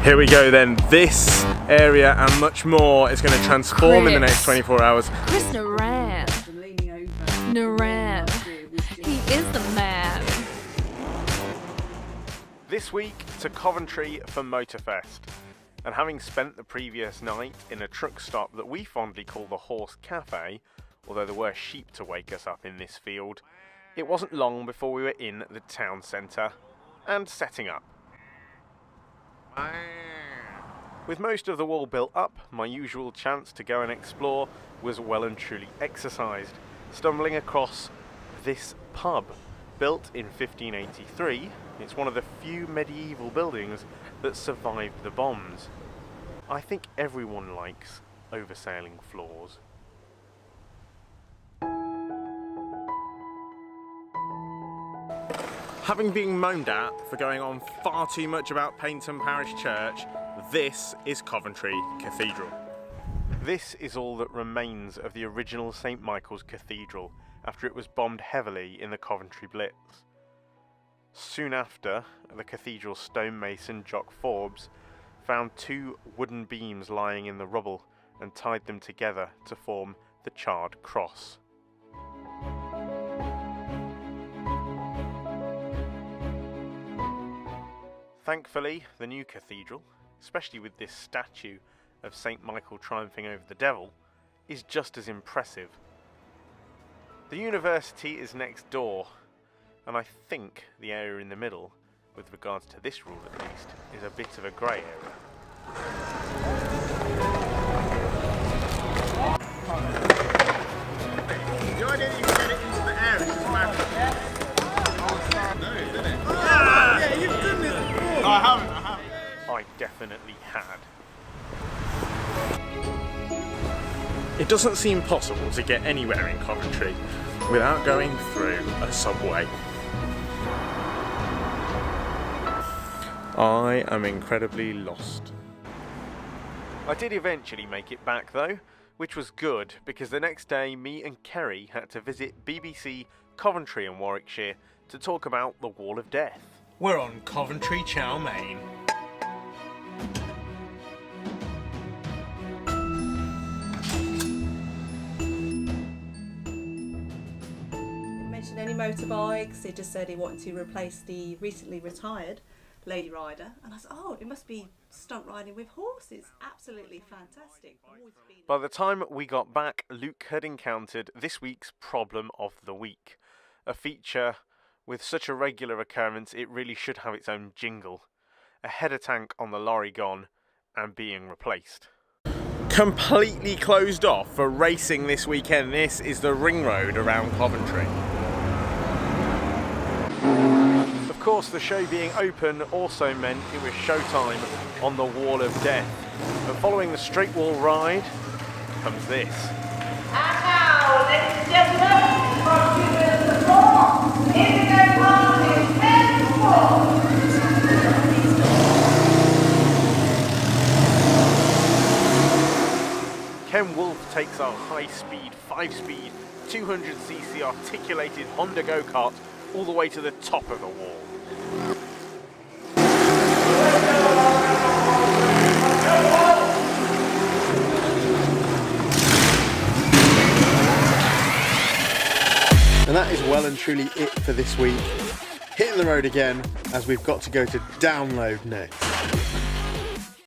Here we go then. This area and much more is going to transform in the next 24 hours. Chris Naran. Naran. He is the man. This week to Coventry for MotoFest. And having spent the previous night in a truck stop that we fondly call the Horse Cafe, although there were sheep to wake us up in this field, it wasn't long before we were in the town centre and setting up. With most of the wall built up, my usual chance to go and explore was well and truly exercised, stumbling across this pub. Built in 1583, it's one of the few medieval buildings that survived the bombs. I think everyone likes oversailing floors. Having been moaned at for going on far too much about Paynton Parish Church, this is Coventry Cathedral. This is all that remains of the original St Michael's Cathedral after it was bombed heavily in the Coventry Blitz. Soon after, the cathedral's stonemason Jock Forbes found two wooden beams lying in the rubble and tied them together to form the charred cross. Thankfully, the new cathedral, especially with this statue of St Michael triumphing over the devil, is just as impressive. The university is next door, and I think the area in the middle, with regards to this rule at least, is a bit of a grey area. The idea that you can get it into the air is just magic. No, isn't it? Yeah, you've done this before. No, I haven't. I definitely had. It doesn't seem possible to get anywhere in Coventry without going through a subway. I am incredibly lost. I did eventually make it back though, which was good because the next day me and Kerry had to visit BBC Coventry in Warwickshire to talk about the Wall of Death. We're on Coventry Chow Mein. Any motorbikes. He just said he wanted to replace the recently retired Lady Rider, and I said, oh, it must be stunt riding with horses. Absolutely fantastic. By the time we got back, Luke had encountered this week's problem of the week, a feature with such a regular occurrence it really should have its own jingle. A header tank on the lorry gone and being replaced. Completely closed off for racing this weekend. This is the ring road around Coventry. Of course, the show being open also meant it was showtime on the Wall of Death. And following the straight wall ride comes this. And now, ladies and gentlemen, for the floor, Indigo Party, Ken Wolfe takes our high-speed, 5-speed, 200cc articulated Honda go-kart all the way to the top of the wall. And that is well and truly it for this week. Hitting the road again, as we've got to go to download next.